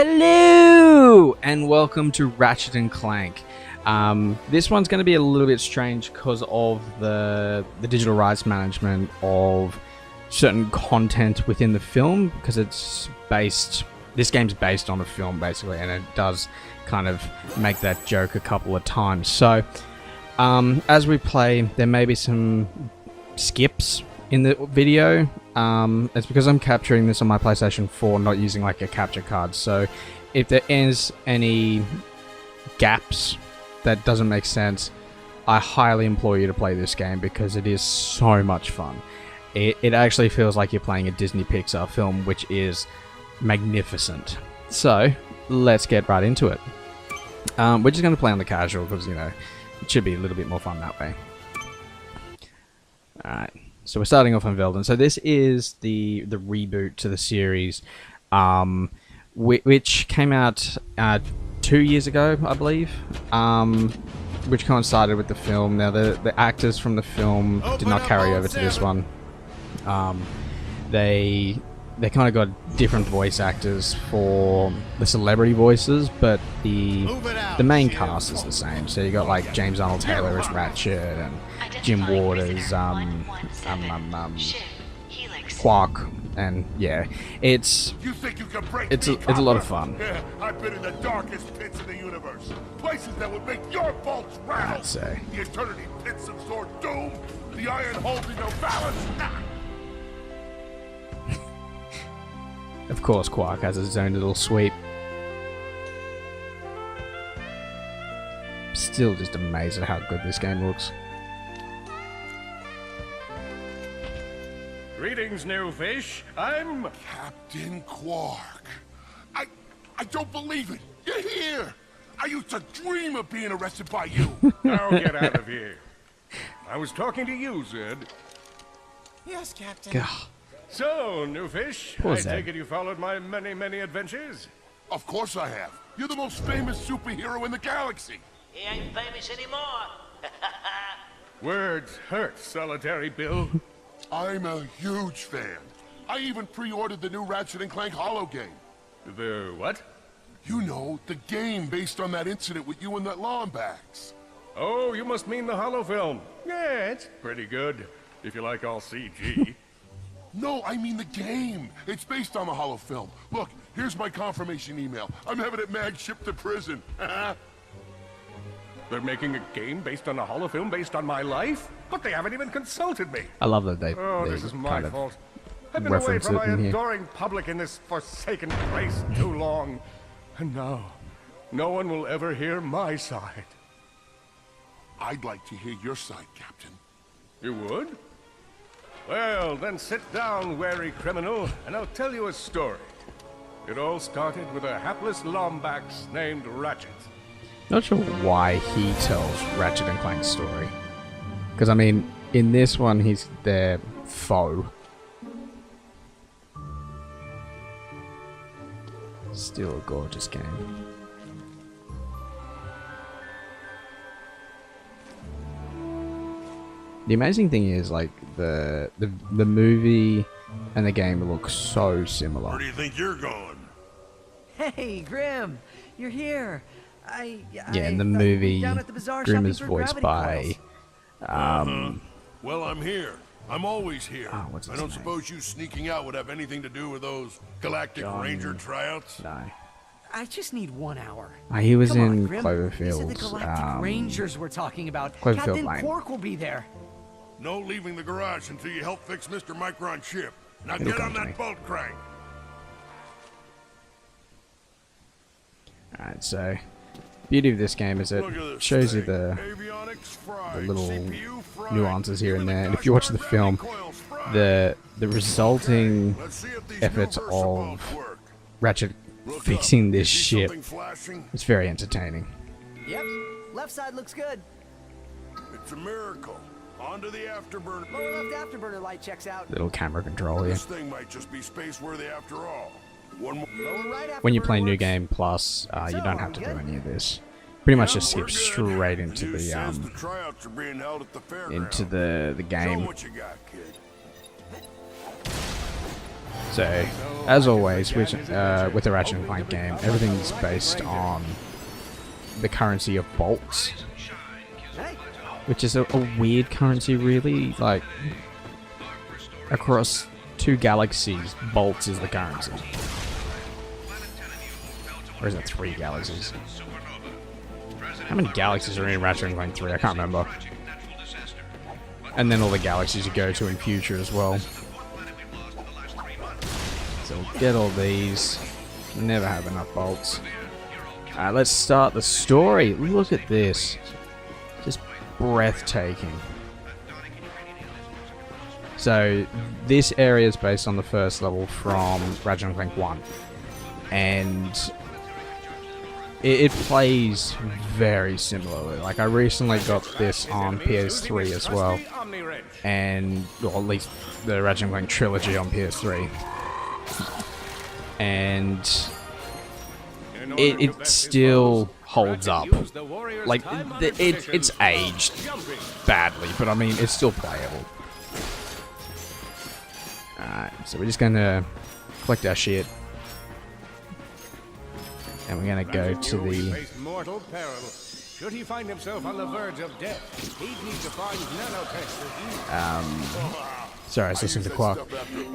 Hello and welcome to Ratchet and Clank. This one's going to be a little bit strange because of the digital rights management of certain content within the film, because this game's based on a film basically, and it does kind of make that joke a couple of times. So as we play, there may be some skips in the video. It's because I'm capturing this on my PlayStation 4, not using like a capture card. So if there is any gaps that doesn't make sense, I highly implore you to play this game because it is so much fun. It actually feels like you're playing a Disney Pixar film, which is magnificent. So let's get right into it. We're just going to play on the casual because, you know, it should be a little bit more fun that way. Alright. So we're starting off on Veldin. So this is the reboot to the series, which came out 2 years ago, I believe, which coincided with the film. Now the actors from the film did not carry over to this one. They kind of got different voice actors for the celebrity voices, but the main cast is the same. So you got like James Arnold Taylor as Ratchet and Jim Ward as Quark, and yeah, it's a lot of fun. Yeah, I've been in the darkest pits in the universe, places that would make your bolts rattle. I'd say the eternity pits of Sword Doom, the iron holding no balance. Of course, Quark has his own little sweep. Still just amazed at how good this game looks. Greetings, new fish. I'm Captain Quark. I don't believe it. You're here. I used to dream of being arrested by you. Now get out of here. I was talking to you, Zed. Yes, Captain. God. So, new fish, Poor I Zed. take it you followed my many adventures? Of course I have. You're the most famous superhero in the galaxy. He ain't famous anymore. Words hurt, Solitary Bill. I'm a huge fan. I even pre-ordered the new Ratchet and Clank holo game. The what? You know, the game based on that incident with you and that Lombax. Oh, you must mean the holo film. Yeah, it's pretty good, if you like all CG. No, I mean the game. It's based on the holo film. Look, here's my confirmation email. I'm having it mag shipped to prison. They're making a game based on a holo film based on my life? But they haven't even consulted me. I love that they This is my kind of fault. I've been away reference from it my in here. adoring public in this forsaken place too long. And now, no one will ever hear my side. I'd like to hear your side, Captain. You would? Well, then sit down, wary criminal, and I'll tell you a story. It all started with a hapless Lombax named Ratchet. Not sure why he tells Ratchet and Clank's story. Because, I mean, in this one, he's their foe. Still a gorgeous game. The amazing thing is, like, the movie and the game look so similar. Where do you think you're going? Hey, Grim, you're here. Yeah, in the movie, Grim is voiced by... Well, I'm here. I'm always here. what's his I don't name? suppose you sneaking out would have anything to do with those Galactic Ranger tryouts? No. I just need 1 hour. He was Come on, in Grim. These are the Cloverfield's, Galactic Rangers we're talking about. Cloverfield Captain Lane. Quark will be there. No leaving the garage until you help fix Mr. Micron's ship. Now It'll get come on to me. that bolt crank. Alright, so beauty of this game is it Look at this shows you thing. the Avionics fried, little CPU fried, nuances here and even there. And the if you watch the gosh film, darn coils fried. the resulting Let's see if these efforts new versatiles of work. Ratchet Look fixing up. this You see ship something flashing? is very entertaining. Yep, left side looks good. It's a miracle. Onto the afterburner. Lower left afterburner light checks out. Little camera control here. This thing might just be space worthy after all. One more. Lower right afterburner When you play New works. Game Plus, you So, don't are have we to do good? any of this. Pretty much just Yeah, skip we're good. straight into News the says the tryouts are being held at the fairground. into the Show 'em game. what you got, kid. So, as always, with the Ratchet and Clank game, everything's based on the currency of bolts, which is a weird currency, really. Like, across 2 galaxies, bolts is the currency. Or is it 3 galaxies? How many galaxies are in Ratchet and Clank 3? I can't remember. And then all the galaxies you go to in future as well. So we'll get all these. Never have enough bolts. Let's start the story. Look at this. Just breathtaking. So this area is based on the first level from Ratchet and Clank 1. And it plays very similarly. Like, I recently got this on PS3 as well. And, or at least the Ratchet and Clank trilogy on PS3. And it still holds up. Like, it's aged badly, but I mean, it's still playable. Alright, so we're just gonna collect our shit. And we're gonna go to the... Should he find himself on the verge of death, he'd need to find Sorry, I was listening to Quark.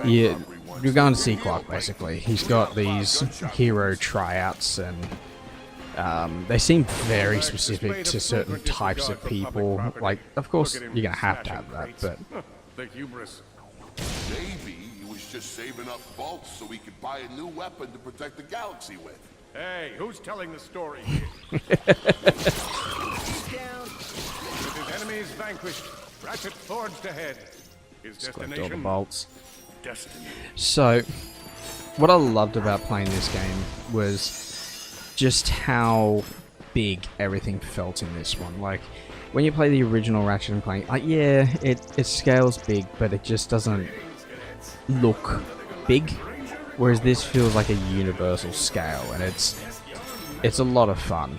Yeah, you're going to see Quark, basically. He's got these hero tryouts, and they seem very specific to certain types of people. Like, of course, you're gonna have that, but... The hubris. Maybe he was just saving up bolts so he could buy a new weapon to protect the galaxy with. Hey, who's telling the story here? With his enemies vanquished, Ratchet forged ahead. His Collect all the destination, bolts. destiny. So, what I loved about playing this game was just how big everything felt in this one. Like, when you play the original Ratchet and Clank, like, yeah, it scales big, but it just doesn't look big. Whereas this feels like a universal scale, and it's a lot of fun.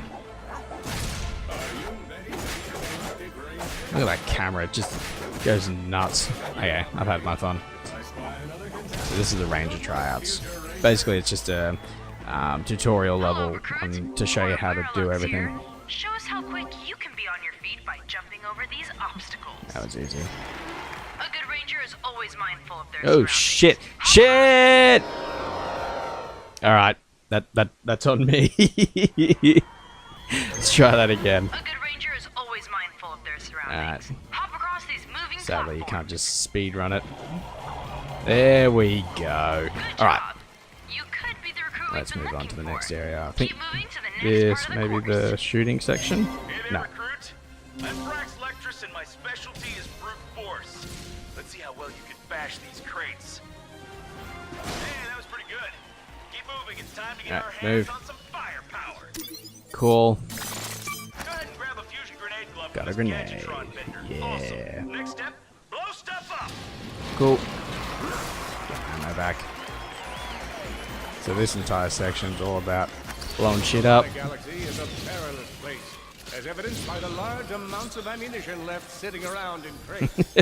Look at that camera, it just goes nuts. Okay, I've had my fun. So this is the Ranger Tryouts. Basically, it's just a tutorial level to show you how to do everything. Show us how quick you can be on your feet by jumping over these obstacles. That was easy. A good ranger is always mindful of their Oh shit! Shit! All right, that's on me. Let's try that again. A good ranger is always mindful of their surroundings. Alright. Hop across these moving Sadly, you can't platforms. just speed run it. There we go. Good All right, job. You could be the recruit we've let's been move on looking to the for. next area. I think Keep moving to the next this part of maybe course. the shooting section. Hey No. there, recruit. I'm Brax Lectress, and my specialty is brute force. Let's see how well you can bash these crates. Hey, that was pretty good. Keep moving. It's time to get Alright, our hands move. on some firepower. Cool. Go ahead and grab a fusion grenade glove Got from a this grenade. Gadgetron vendor. Yeah. Awesome. Next step, blow stuff up. Cool. Get ammo back. So this entire section's all about blowing shit up. The galaxy is a perilous place, as evidenced by the large amounts of ammunition left sitting around in crates.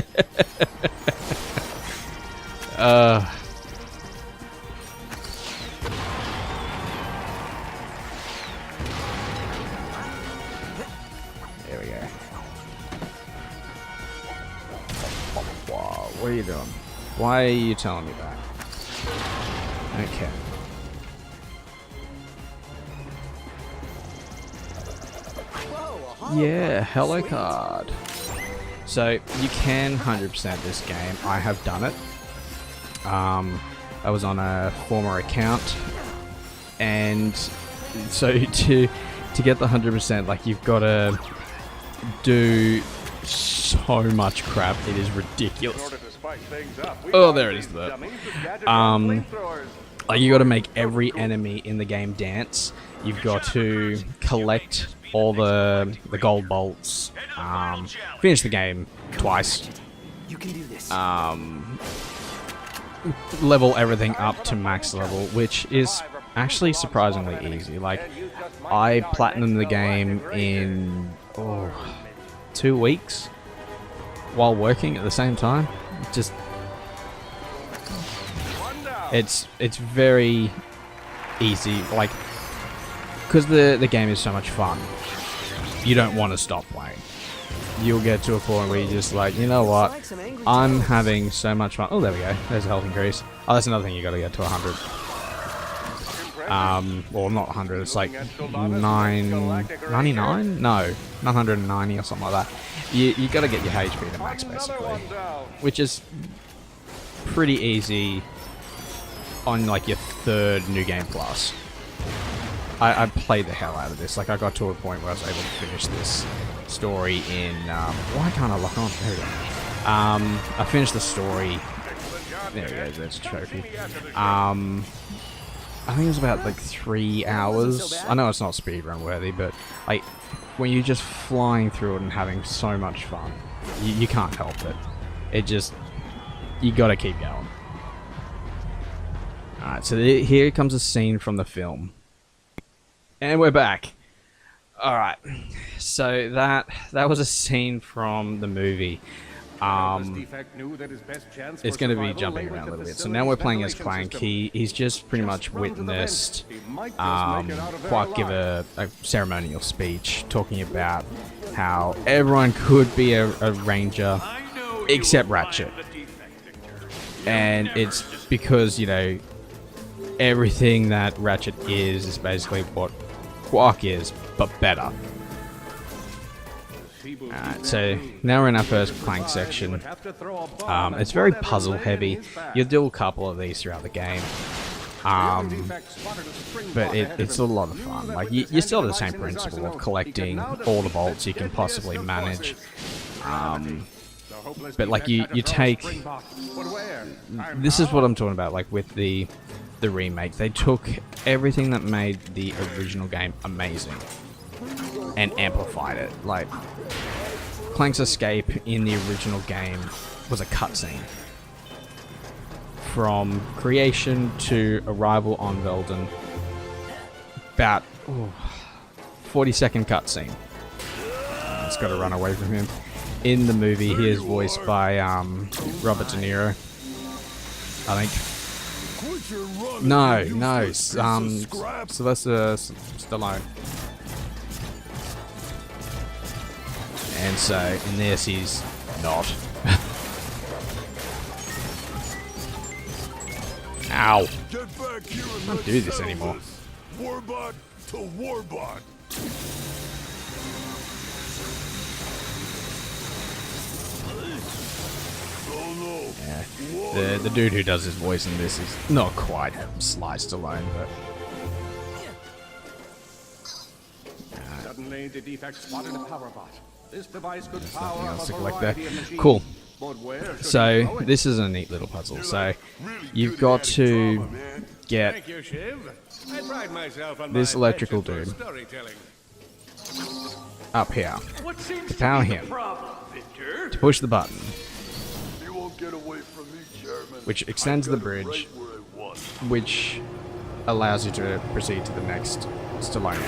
There we go. Wow, what are you doing? Why are you telling me that? Okay. Yeah, hello card. So you can 100% this game. I have done it. I was on a former account, and so to get the 100%, like, you've got to do so much crap. It is ridiculous. Oh, there it is. Like, you got to make every enemy in the game dance. You've got to collect all the gold bolts. Finish the game twice. You can do this. Level everything up to max level, which is actually surprisingly easy. Like, I platinumed the game in 2 weeks while working at the same time. Just It's very easy, like, because the game is so much fun, you don't want to stop playing. You'll get to a point where you're just like, you know what, I'm having so much fun. Oh, there we go. There's a health increase. Oh, that's another thing, you got to get to 100. Well, not 100. It's like 999? No, 990 or something like that. You got to get your HP to max, basically, which is pretty easy on like your 3rd New Game Plus. I played the hell out of this. Like, I got to a point where I was able to finish this story in... why can't I lock on? There we go. I finished the story... There we go, there's a trophy. I think it was about like 3 hours. I know it's not speedrun worthy, but like, when you're just flying through it and having so much fun, you can't help it. It just... You gotta keep going. Alright, so here comes a scene from the film. And we're back. Alright, so that was a scene from the movie. It's going to be jumping around a little bit. So now we're playing as Clank. He's just pretty much witnessed Quark give a ceremonial speech talking about how everyone could be a ranger except Ratchet. And it's because, you know, everything that Ratchet is basically what Quark is, but better. Alright, so now we're in our first Clank section. It's very puzzle heavy. You'll do a couple of these throughout the game. But it's a lot of fun. Like, you still have the same principle of collecting all the bolts you can possibly manage. But like, you take... This is what I'm talking about, like with the remake. They took everything that made the original game amazing and amplified it. Like, Clank's escape in the original game was a cutscene. From creation to arrival on Veldin. About 40-second cutscene. It's got to run away from him. In the movie, he is voiced by Robert De Niro, I think. No, Sylvester Stallone. And so, in this, he's not. Ow. I can't do this anymore. Warbot to Warbot. Yeah. The dude who does his voice in this is not quite Sly Stallone, but... Suddenly, the defect spotted a power bot. This device could power else to a collect there. variety of machines. Cool. But where should So, we go? this is a neat little puzzle. So, you've got to get Thank you, Shiv. I pride myself on this my electrical penchant for dude storytelling. up here What seems to power him, problem, Victor? to push the button, You won't get away from me, Chairman. which extends the I got it bridge, right where I want it. which allows you to proceed to the next Stallone.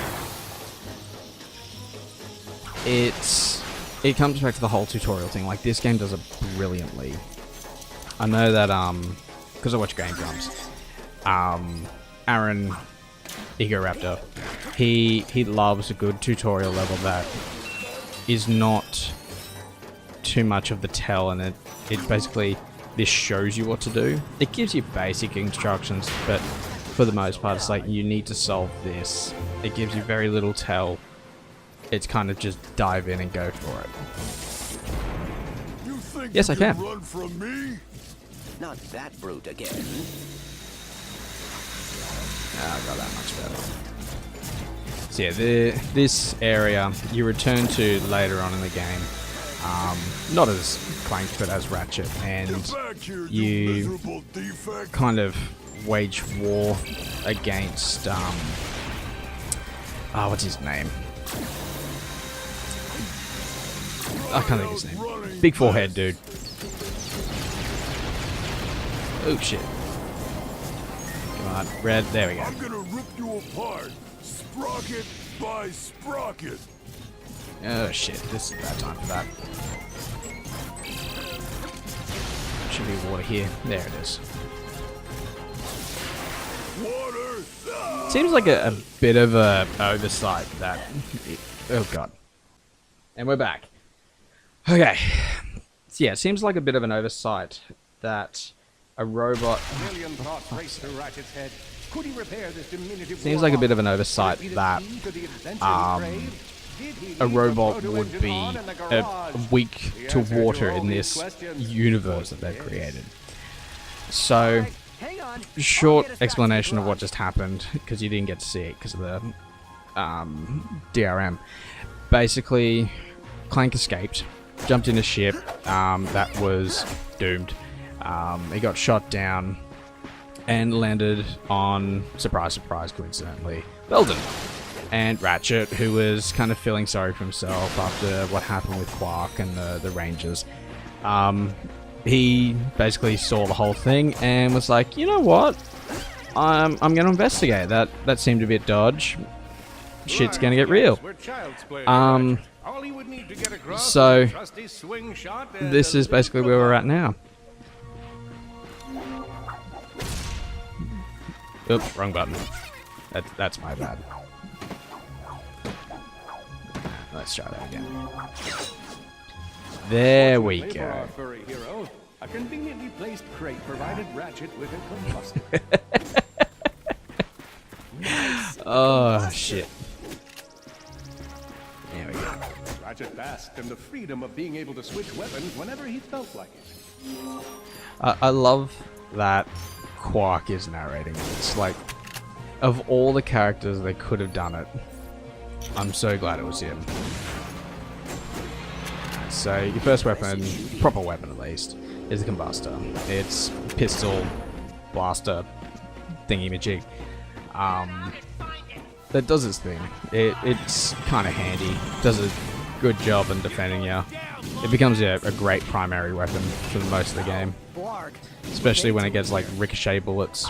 It comes back to the whole tutorial thing. Like, this game does it brilliantly. I know that because I watch Game Grumps, Aaron Ego Raptor, he loves a good tutorial level that is not too much of the tell, and it basically, this shows you what to do. It gives you basic instructions, but for the most part, it's like, you need to solve this. It gives you very little tell. It's kind of just dive in and go for it. You think Yes, you I can. Run from me? Not that brute again. I got that much better. So yeah, this area you return to later on in the game. Not as Clank, but as Ratchet, and Get back here, you miserable defect. kind of wage war against what's his name? I can't think of his name. Big forehead dude. Oh shit. Come on, red, there we go. I'm gonna rip you apart, sprocket by sprocket. Oh shit, this is a bad time for that. Should be water here. There it is. Seems like a bit of a oversight that... Oh god. And we're back. Okay. So yeah, it seems like a bit of an oversight that a robot... Seems like a bit of an oversight that a robot would be weak to water in this universe that they've created. So, short explanation of what just happened, because you didn't get to see it because of the DRM. Basically, Clank escaped, jumped in a ship that was doomed. He got shot down and landed on, surprise, surprise, coincidentally, Veldin. And Ratchet, who was kind of feeling sorry for himself after what happened with Quark and the Rangers. He basically saw the whole thing and was like, you know what? I'm going to investigate. That seemed a bit dodge. Shit's going to get real. So, this is basically where we're at now. Oops, wrong button. That's my bad. Let's try that again. There we go. A conveniently placed crate provided Ratchet with a combustible. Oh shit. There we go. Ratchet basked in the freedom of being able to switch weapons whenever he felt like it. I love that Quark is narrating. It's like, of all the characters they could have done it, I'm so glad it was him. So your first weapon, proper weapon at least, is the combustor. It's pistol, blaster, thingy-majig. That does its thing. It's kind of handy. Does a good job in defending you. It becomes a great primary weapon for most of the game. Especially when it gets like ricochet bullets.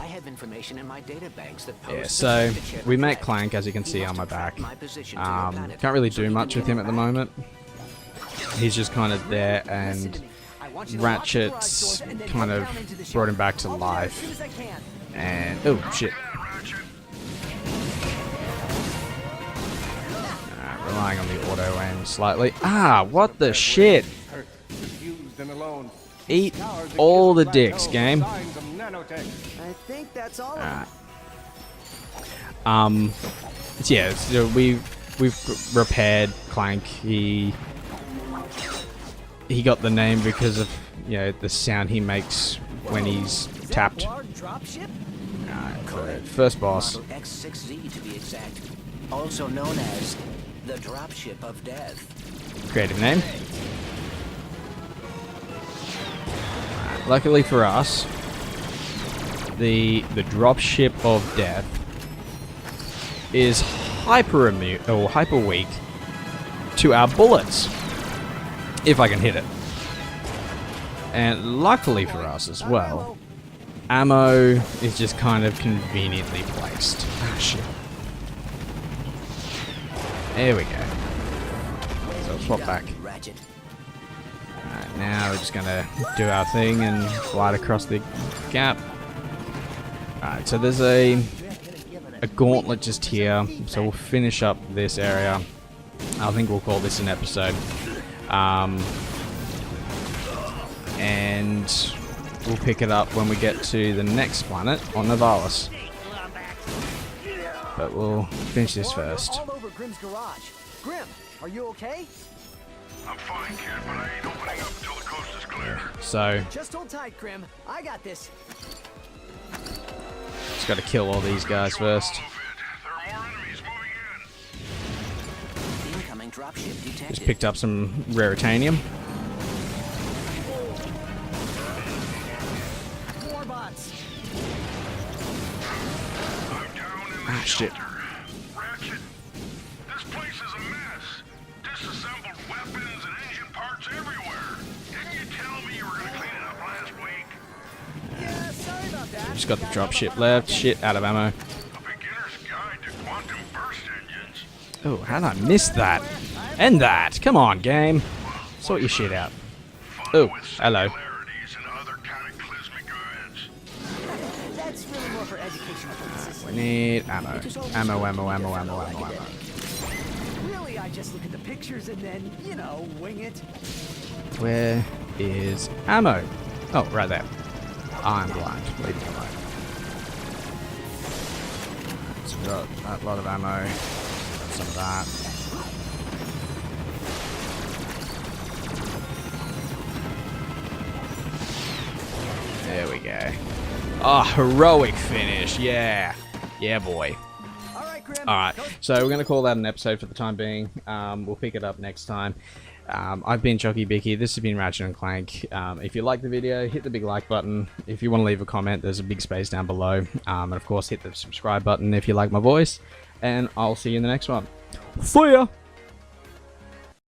Yeah, so we make Clank, as you can see on my back. Can't really do much with him at the moment. He's just kind of there, and Ratchet's kind of brought him back to life. And oh shit. Relying on the auto aim slightly. Ah, what the shit? Eat all the dicks, game. I think that's all. Yeah, so we've repaired Clank. He got the name because of, you know, the sound he makes when he's tapped. First boss. X6Z to be exact. Also known as the dropship of death. Creative name. Luckily for us, the dropship of death is hyper immune or hyper weak to our bullets, if I can hit it. And luckily for us as well, ammo is just kind of conveniently placed. Ah, shit. There we go. So I'll swap back. Alright, now we're just gonna do our thing and glide across the gap. Alright, so there's a gauntlet just here, so we'll finish up this area. I think we'll call this an episode. And we'll pick it up when we get to the next planet on Navalis. But we'll finish this first. All over Grimm's garage. Grimm, are you okay? I'm fine, kid, but I ain't opening up until the coast is clear. So, Just hold tight, Grimm. I got this. just got to kill all these guys first. There are more enemies moving in. Incoming dropship detected. Just picked up some raritanium. More bots. Ah, shit. Ratchet, this place is a mess. Disassembled weapons and engine parts everywhere. Didn't you tell me you were going to clean it up last week? Yeah, sorry about that. Just got the dropship left. Shit, out of ammo. A beginner's guide to quantum burst engines. Oh, how did I miss that? And that. Come on, game. Sort your shit out. Oh, hello. Similarities and other cataclysmic events. That's really more for educational purposes. Need ammo. It just always Ammo, feels ammo, ammo, different ammo, like ammo, a ammo. dead. Really, I just look at the pictures and then, you know, wing it. Where is ammo? Oh, right there. I'm blind. Leave me alone. So we've got a lot of ammo. Got some of that. There we go. Oh, heroic finish. Yeah. Yeah, boy. All right, Grim. Alright, go- so we're going to call that an episode for the time being. We'll pick it up next time. I've been Choccibikki. This has been Ratchet and Clank. If you like the video, hit the big like button. If you want to leave a comment, there's a big space down below. And of course, hit the subscribe button if you like my voice. And I'll see you in the next one. See ya!